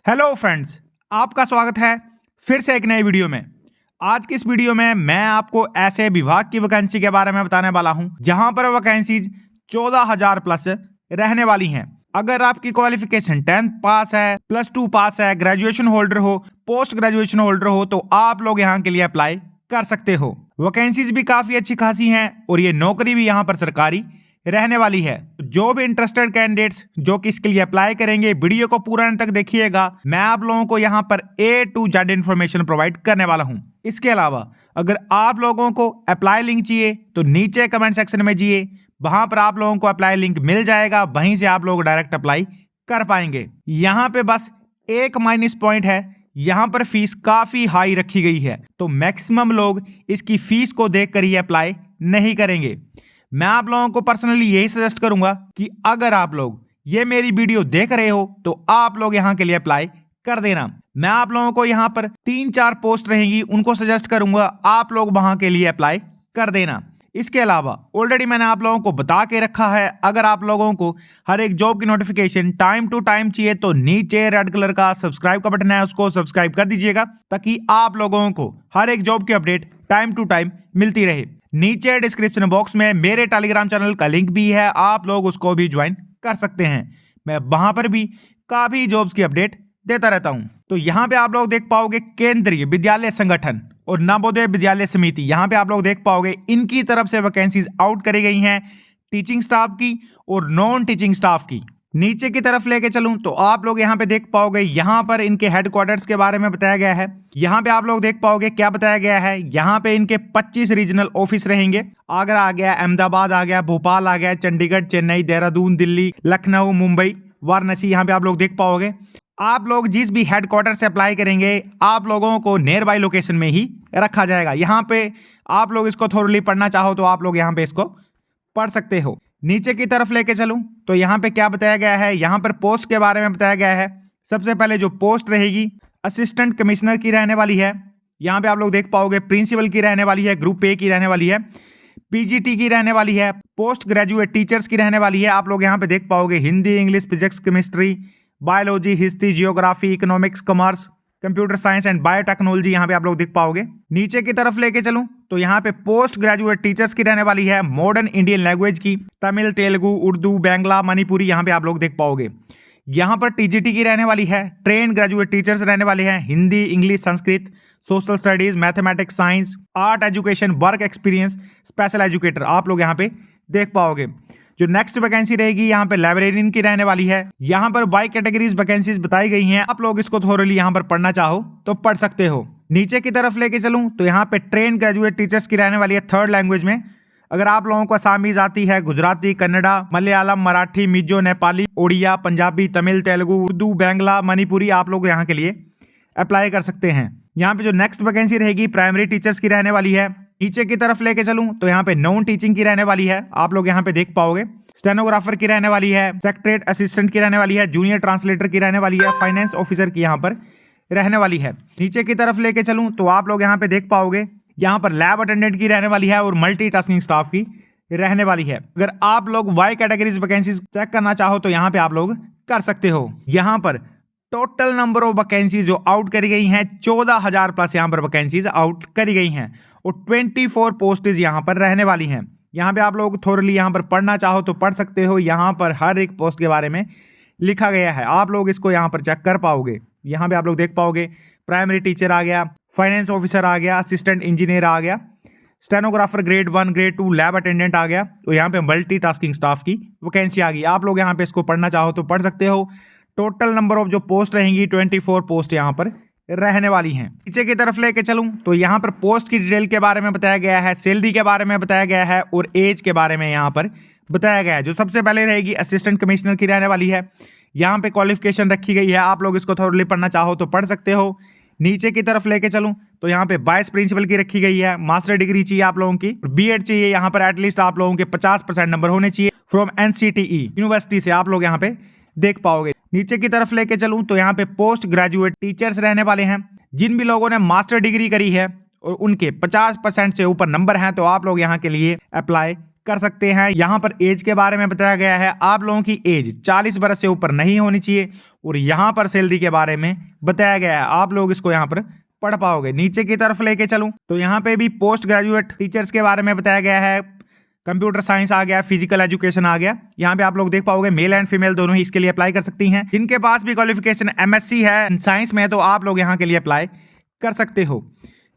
Hello friends, आपका स्वागत है फिर से एक नए वीडियो में। आज की इस वीडियो में मैं आपको ऐसे विभाग की वैकेंसी के बारे में बताने वाला हूं जहां पर वैकेंसीज 14,000 प्लस रहने वाली हैं। अगर आपकी क्वालिफिकेशन 10th पास है, +2 पास है, ग्रेजुएशन होल्डर हो, पोस्ट ग्रेजुएशन होल्डर हो तो आप लोग यहां के लिए अप्लाई कर सकते हो। वैकेंसीज भी काफी अच्छी खासी हैं और ये नौकरी भी यहां पर सरकारी रहने वाली है। जो भी इंटरेस्टेड कैंडिडेट्स जो कि इसके लिए अप्लाई करेंगे, वीडियो को पूरा अंत तक देखिएगा। मैं आप लोगों को यहाँ पर A to Z information provide करने वाला हूँ। इसके अलावा अगर आप लोगों को अप्लाई लिंक चाहिए तो नीचे कमेंट सेक्शन में जाइए, वहां पर आप लोगों को अप्लाई लिंक मिल जाएगा, वहीं से आप लोग डायरेक्ट अप्लाई कर पाएंगे। यहाँ पे बस एक माइनस पॉइंट है, यहाँ पर फीस काफी हाई रखी गई है, तो मैक्सिमम लोग इसकी फीस को देखकर ही अप्लाई नहीं करेंगे। मैं आप लोगों को पर्सनली यही सजेस्ट करूंगा कि अगर आप लोग ये मेरी वीडियो देख रहे हो तो आप लोग यहां के लिए अप्लाई कर देना। मैं आप लोगों को यहां पर 3-4 पोस्ट रहेंगी, उनको सजेस्ट करूंगा, आप लोग वहां के लिए अप्लाई कर देना। इसके अलावा ऑलरेडी मैंने आप लोगों को बता के रखा है, अगर आप लोगों को हर एक जॉब की नोटिफिकेशन टाइम टू टाइम चाहिए तो नीचे रेड कलर का सब्सक्राइब का बटन है, उसको सब्सक्राइब कर दीजिएगा ताकि आप लोगों को हर एक जॉब की अपडेट टाइम टू टाइम मिलती रहे। नीचे डिस्क्रिप्शन बॉक्स में मेरे टेलीग्राम चैनल का लिंक भी है, आप लोग उसको भी ज्वाइन कर सकते हैं। मैं वहां पर भी काफी जॉब्स की अपडेट देता रहता हूं। तो यहाँ पे आप लोग देख पाओगे केंद्रीय विद्यालय संगठन और नवोदय विद्यालय समिति, यहाँ पे आप लोग देख पाओगे इनकी तरफ से वैकेंसीज आउट करी गई हैं, टीचिंग स्टाफ की और नॉन टीचिंग स्टाफ की। नीचे की तरफ लेके चलूं तो आप लोग यहाँ पे देख पाओगे, यहाँ पर इनके हेडक्वार्टर्स के बारे में बताया गया है। यहाँ पे आप लोग देख पाओगे क्या बताया गया है, यहाँ पे इनके 25 रीजनल ऑफिस रहेंगे। आगरा आ गया, अहमदाबाद आ गया, भोपाल आ गया, चंडीगढ़, चेन्नई, देहरादून, दिल्ली, लखनऊ, मुंबई, वाराणसी, यहाँ पे आप लोग देख पाओगे। आप लोग जिस भी हेडक्वार्टर से अप्लाई करेंगे आप लोगों को नियर बाय लोकेशन में ही रखा जाएगा। यहाँ पे आप लोग इसको थोरली पढ़ना चाहो तो आप लोग यहाँ पे इसको पढ़ सकते हो। नीचे की तरफ लेके चलूं तो यहाँ पे क्या बताया गया है, यहाँ पर पोस्ट के बारे में बताया गया है। सबसे पहले जो पोस्ट रहेगी असिस्टेंट कमिश्नर की रहने वाली है। यहाँ पे आप लोग देख पाओगे प्रिंसिपल की रहने वाली है, ग्रुप ए की रहने वाली है, पीजीटी की रहने वाली है, पोस्ट ग्रेजुएट टीचर्स की रहने वाली है। आप लोग यहाँ पे देख पाओगे Hindi, English, physics, chemistry, biology, history, geography, economics, commerce, computer science and biotechnology, यहाँ पे आप लोग देख पाओगे। नीचे की तरफ लेके चलूं तो यहाँ पे पोस्ट ग्रेजुएट टीचर्स की रहने वाली है, मॉडर्न इंडियन लैंग्वेज की, तमिल, तेलुगु, उर्दू, बांग्ला, मणिपुरी, यहाँ पे आप लोग देख पाओगे। यहाँ पर टीजीटी की रहने वाली है, ट्रेन ग्रेजुएट टीचर्स रहने वाले हैं, Hindi, English, Sanskrit, social studies, mathematics, science, art education, work experience, special educator, आप लोग यहाँ पे देख पाओगे। जो नेक्स्ट वैकेंसी रहेगी यहाँ पे लाइब्रेरियन की रहने वाली है। यहाँ पर बाई कैटेगरीज वैकेंसीज बताई गई हैं, आप लोग इसको थोरली यहाँ पर पढ़ना चाहो तो पढ़ सकते हो। नीचे की तरफ लेके चलूं तो यहाँ पे ट्रेन ग्रेजुएट टीचर्स की रहने वाली है 3rd लैंग्वेज में। अगर आप लोगों को असामीज आती है, गुजराती, कन्नड़ा, मलयालम, मराठी, मिजो, नेपाली, ओडिया, पंजाबी, तमिल, तेलुगु, उर्दू, बांग्ला, मणिपुरी, आप लोग यहाँ के लिए अप्लाई कर सकते हैं। यहाँ पे जो नेक्स्ट वैकेंसी रहेगी प्राइमरी टीचर्स की रहने वाली है। नीचे की तरफ लेके चलूं तो यहाँ पे नॉन टीचिंग की रहने वाली है, आप लोग यहाँ पे देख पाओगे। स्टेनोग्राफर की रहने वाली है, सेक्रेटरीट असिस्टेंट की रहने वाली है, जूनियर ट्रांसलेटर की रहने वाली है, फाइनेंस ऑफिसर की यहाँ पर रहने वाली है। नीचे की तरफ लेके चलूं तो आप लोग यहाँ पे देख पाओगे, यहाँ पर लैब अटेंडेंट की रहने वाली है और मल्टीटास्किंग स्टाफ की रहने वाली है। अगर आप लोग वाई कैटेगरीज वैकेंसीज चेक करना चाहो तो यहाँ पे आप लोग कर सकते हो। यहाँ पर टोटल नंबर ऑफ वैकेंसीज जो आउट करी गई हैं 14,000 प्लस यहाँ पर वैकेंसीज आउट करी गई हैं और 24 पोस्टेज यहाँ पर रहने वाली हैं। यहाँ पे आप लोग थोरली यहाँ पर पढ़ना चाहो तो पढ़ सकते हो। यहाँ पर हर एक पोस्ट के बारे में लिखा गया है, आप लोग इसको यहाँ पर चेक कर पाओगे। यहाँ पे आप लोग देख पाओगे प्राइमरी टीचर आ गया, फाइनेंस ऑफिसर आ गया, असिस्टेंट इंजीनियर आ गया, stenographer grade 1, grade 2, lab attendant आ गया, तो यहाँ पे मल्टीटास्किंग स्टाफ की वैकेंसी आ गई। आप लोग यहाँ पे इसको पढ़ना चाहो तो पढ़ सकते हो। टोटल नंबर ऑफ जो पोस्ट रहेंगी 24 पोस्ट यहाँ पर रहने वाली हैं। नीचे की तरफ लेके चलूं तो यहाँ पर पोस्ट की डिटेल के बारे में बताया गया है, सैलरी के बारे में बताया गया है और एज के बारे में यहाँ पर बताया गया है। जो सबसे पहले रहेगी असिस्टेंट कमिश्नर की रहने वाली है, यहाँ पे क्वालिफिकेशन रखी गई है, आप लोग इसको थोड़ी पढ़ना चाहो तो पढ़ सकते हो। नीचे की तरफ लेके चलूं तो यहाँ पे वाइस प्रिंसिपल की रखी गई है, मास्टर डिग्री चाहिए आप लोगों की, बीएड चाहिए, यहाँ पर एटलीस्ट आप लोगों के 50% नंबर होने चाहिए फ्रॉम एनसीटीई यूनिवर्सिटी से, आप लोग यहाँ पे देख पाओगे। नीचे की तरफ लेके चलूं तो यहाँ पे पोस्ट ग्रेजुएट टीचर्स रहने वाले हैं। जिन भी लोगों ने मास्टर डिग्री करी है और उनके 50% से ऊपर नंबर हैं तो आप लोग यहाँ के लिए अप्लाई कर सकते हैं। यहाँ पर एज के बारे में बताया गया है, आप लोगों की एज 40 बरस से ऊपर नहीं होनी चाहिए, और यहाँ पर सैलरी के बारे में बताया गया है। आप लोग इसको यहाँ पर पढ़ पाओगे। नीचे की तरफ लेके चलूं तो यहाँ पे भी पोस्ट ग्रेजुएट टीचर्स के बारे में बताया गया है। कंप्यूटर साइंस आ गया, फिजिकल एजुकेशन आ गया। यहाँ पे आप लोग देख पाओगे मेल एंड फीमेल दोनों ही इसके लिए अप्लाई कर सकती हैं। जिनके पास भी क्वालिफिकेशन एमएससी है साइंस में तो आप लोग यहाँ के लिए अप्लाई कर सकते हो।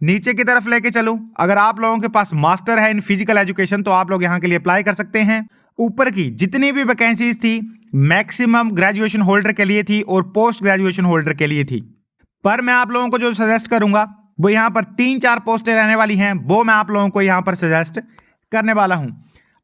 नीचे की तरफ लेके चलूं, अगर आप लोगों के पास मास्टर है इन फिजिकल एजुकेशन तो आप लोग यहाँ के लिए अप्लाई कर सकते हैं। ऊपर की जितनी भी वैकेंसीज थी मैक्सिमम ग्रेजुएशन होल्डर के लिए थी और पोस्ट ग्रेजुएशन होल्डर के लिए थी। पर मैं आप लोगों को जो सजेस्ट करूंगा वो यहाँ पर 3-4 पोस्टें रहने वाली हैं, वो मैं आप लोगों को यहाँ पर सजेस्ट करने वाला हूँ।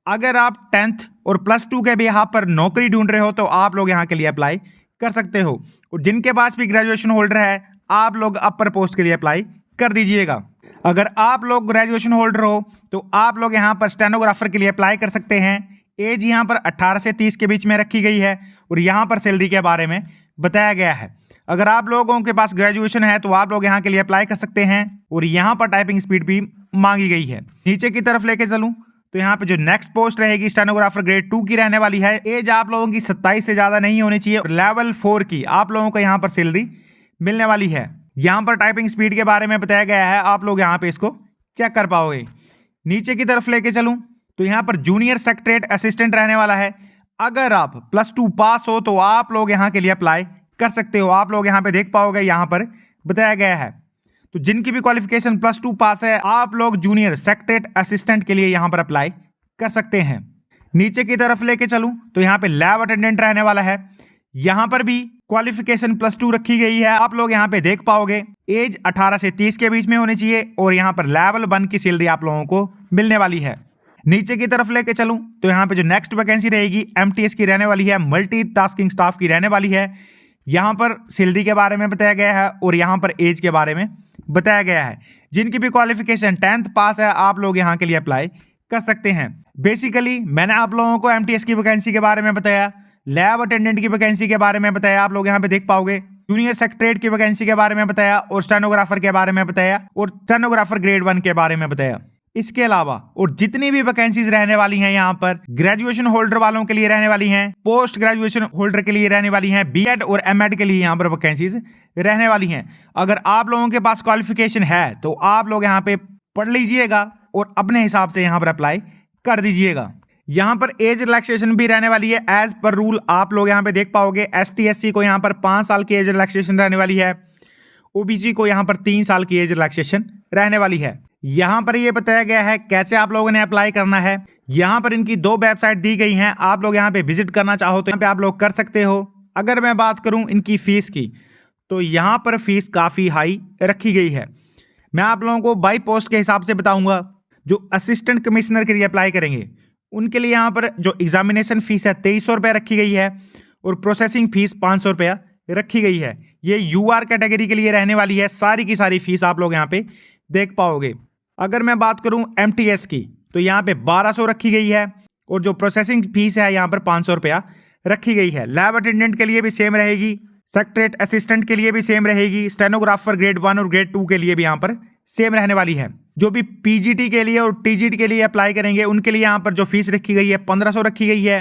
अगर आप 10th और +2 के भी यहाँ पर नौकरी ढूंढ रहे हो तो आप लोग यहाँ के लिए अप्लाई कर सकते हो। और जिनके पास भी ग्रेजुएशन होल्डर है आप लोग अपर पोस्ट के लिए अप्लाई कर दीजिएगा। अगर आप लोग ग्रेजुएशन होल्डर हो तो आप लोग यहाँ पर स्टेनोग्राफर के लिए अप्लाई कर सकते हैं। एज यहाँ पर 18 से 30 के बीच में रखी गई है और यहाँ पर सैलरी के बारे में बताया गया है। अगर आप लोगों के पास ग्रेजुएशन है तो आप लोग यहाँ के लिए अप्लाई कर सकते हैं और यहाँ पर टाइपिंग स्पीड भी मांगी गई है। नीचे की तरफ लेके चलूँ तो यहाँ पे जो नेक्स्ट पोस्ट रहेगी स्टेनोग्राफर ग्रेड 2 की रहने वाली है। एज आप लोगों की 27 से ज़्यादा नहीं होनी चाहिए। लेवल 4 की आप लोगों को यहाँ पर सैलरी मिलने वाली है। यहाँ पर टाइपिंग स्पीड के बारे में बताया गया है, आप लोग यहाँ पे इसको चेक कर पाओगे। नीचे की तरफ लेके चलूँ तो यहाँ पर जूनियर सेक्रेटरीट असिस्टेंट रहने वाला है। अगर आप +2 पास हो तो आप लोग यहाँ के लिए अप्लाई कर सकते हो। आप लोग यहाँ पे देख पाओगे, यहाँ पर बताया गया है। तो जिनकी भी क्वालिफिकेशन +2 पास है आप लोग जूनियर सेक्रेटरीट असिस्टेंट के लिए यहाँ पर अप्लाई कर सकते हैं। नीचे की तरफ लेके चलूँ तो यहाँ पे लैब अटेंडेंट रहने वाला है। यहाँ पर भी क्वालिफिकेशन +2 रखी गई है। आप लोग यहाँ पे देख पाओगे एज 18 से 30 के बीच में होनी चाहिए और यहाँ पर लेवल 1 की सैलरी आप लोगों को मिलने वाली है। नीचे की तरफ लेके चलूं तो यहाँ पे जो नेक्स्ट वैकेंसी रहेगी एमटीएस की रहने वाली है, मल्टीटास्किंग स्टाफ की रहने वाली है। यहाँ पर सैलरी के बारे में बताया गया है और यहाँ पर एज के बारे में बताया गया है। जिनकी भी क्वालिफिकेशन 10th पास है आप लोग यहाँ के लिए अप्लाई कर सकते हैं। बेसिकली मैंने आप लोगों को एमटीएस की वैकेंसी के बारे में बताया, लैब अटेंडेंट की वैकेंसी के बारे में बताया, आप लोग यहाँ पे देख पाओगे जूनियर सेक्रेटरीट की वैकेंसी के बारे में बताया और स्टेनोग्राफर के बारे में बताया और स्टेनोग्राफर ग्रेड 1 के बारे में बताया। इसके अलावा और जितनी भी वैकेंसीज रहने वाली हैं यहाँ पर ग्रेजुएशन होल्डर वालों के लिए रहने वाली हैं, पोस्ट ग्रेजुएशन होल्डर के लिए रहने वाली हैं, बीएड और एमएड के लिए यहाँ पर वैकेंसीज रहने वाली हैं। अगर आप लोगों के पास क्वालिफिकेशन है तो आप लोग यहाँ पे पढ़ लीजिएगा और अपने हिसाब से यहाँ पर अप्लाई कर दीजिएगा। यहाँ पर एज रिलैक्सेशन भी रहने वाली है एज पर रूल। आप लोग यहाँ पे देख पाओगे ST/SC को यहाँ पर 5 साल की एज रिलैक्सेशन रहने वाली है, OBC को यहाँ पर 3 साल की एज रिलैक्सेशन रहने वाली है। यहाँ पर ये बताया गया है कैसे आप लोगों ने अप्लाई करना है। यहाँ पर इनकी 2 वेबसाइट दी गई हैं, आप लोग यहाँ पे विजिट करना चाहो तो यहाँ पे आप लोग कर सकते हो। अगर मैं बात करूँ इनकी फीस की तो यहाँ पर फीस काफ़ी हाई रखी गई है। मैं आप लोगों को बाई पोस्ट के हिसाब से बताऊँगा। जो असिस्टेंट कमिश्नर के लिए अप्लाई करेंगे उनके लिए यहाँ पर जो एग्जामिनेशन फीस है 2300 रुपये रखी गई है और प्रोसेसिंग फीस 500 रुपया रखी गई है। ये UR कैटेगरी के लिए रहने वाली है। सारी की सारी फीस आप लोग यहाँ पे देख पाओगे। अगर मैं बात करूँ MTS की तो यहाँ पे 1200 रखी गई है और जो प्रोसेसिंग फीस है यहाँ पर 500 रुपया रखी गई है। लैब अटेंडेंट के लिए भी सेम रहेगी, सेक्रेटरीट असिस्टेंट के लिए भी सेम रहेगी, स्टेनोग्राफर ग्रेड 1 और ग्रेड 2 के लिए भी यहाँ पर सेम रहने वाली है। जो भी PGT के लिए और TGT के लिए अप्लाई करेंगे उनके लिए यहाँ पर जो फीस रखी गई है 1500 रखी गई है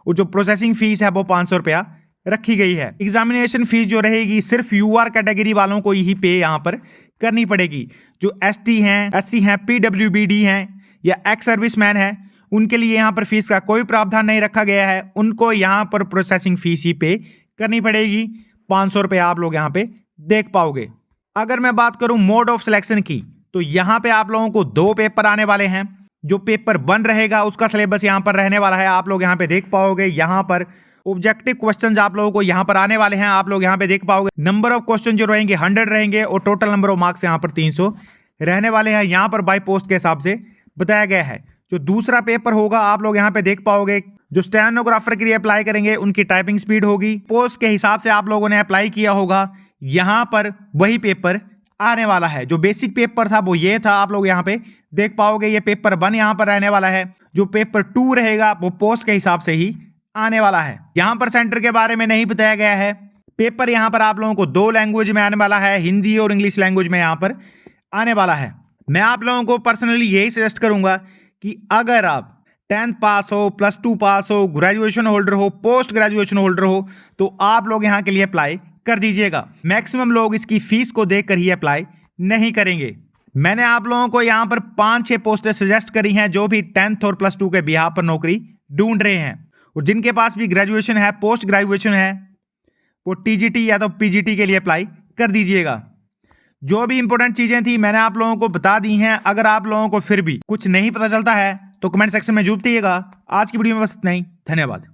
और जो प्रोसेसिंग फीस है वो 500 रुपया रखी गई है। एग्जामिनेशन फीस जो रहेगी सिर्फ UR कैटेगरी वालों को ही पे यहाँ पर करनी पड़ेगी। जो ST हैं, SC हैं, PWBD हैं या एक्स सर्विसमैन हैं उनके लिए यहाँ पर फीस का कोई प्रावधान नहीं रखा गया है। उनको यहाँ पर प्रोसेसिंग फीस ही पे करनी पड़ेगी, 500 रुपये आप लोग यहाँ पे देख पाओगे। अगर मैं बात करूँ मोड ऑफ सिलेक्शन की तो यहाँ पे आप लोगों को 2 पेपर आने वाले हैं। जो पेपर 1 रहेगा उसका सिलेबस यहाँ पर रहने वाला है, आप लोग यहाँ पे देख पाओगे। यहाँ पर ऑब्जेक्टिव क्वेश्चंस आप लोगों को यहाँ पर आने वाले हैं, आप लोग यहाँ पे देख पाओगे। नंबर ऑफ क्वेश्चन जो रहेंगे 100 रहेंगे और टोटल नंबर ऑफ मार्क्स यहाँ पर 300 रहने वाले हैं। यहाँ पर बाई पोस्ट के हिसाब से बताया गया है। जो दूसरा पेपर होगा आप लोग यहाँ पे देख पाओगे, जो स्टेनोग्राफर के लिए अप्लाई करेंगे उनकी टाइपिंग स्पीड होगी, पोस्ट के हिसाब से आप लोगों ने अप्लाई किया होगा। यहाँ पर वही पेपर आने वाला है। जो बेसिक पेपर था वो ये था, आप लोग यहाँ पे देख पाओगे। ये पेपर 1 यहाँ पर रहने वाला है। जो पेपर 2 रहेगा वो पोस्ट के हिसाब से ही आने वाला है। यहाँ पर सेंटर के बारे में नहीं बताया गया है। पेपर यहाँ पर आप लोगों को 2 लैंग्वेज में आने वाला है, हिंदी और इंग्लिश लैंग्वेज में यहाँ पर आने वाला है। मैं आप लोगों को पर्सनली यही सजेस्ट करूंगा कि अगर आप 10th पास हो, +2 पास हो, ग्रेजुएशन होल्डर हो, पोस्ट ग्रेजुएशन होल्डर हो, तो आप लोग यहाँ के लिए अप्लाई कर दीजिएगा। मैक्सिमम लोग इसकी फीस को देखकर ही अप्लाई नहीं करेंगे। मैंने आप लोगों को यहाँ पर 5-6 पोस्टें सजेस्ट करी हैं जो भी 10th और +2 के बिहाफ पर नौकरी ढूंढ रहे हैं, और जिनके पास भी ग्रेजुएशन है, पोस्ट ग्रेजुएशन है, वो टीजीटी या तो पीजीटी के लिए अप्लाई कर दीजिएगा। जो भी इंपॉर्टेंट चीजें थी मैंने आप लोगों को बता दी हैं। अगर आप लोगों को फिर भी कुछ नहीं पता चलता है तो कमेंट सेक्शन में जरूर बताइएगा। आज की वीडियो में बस इतना ही। धन्यवाद।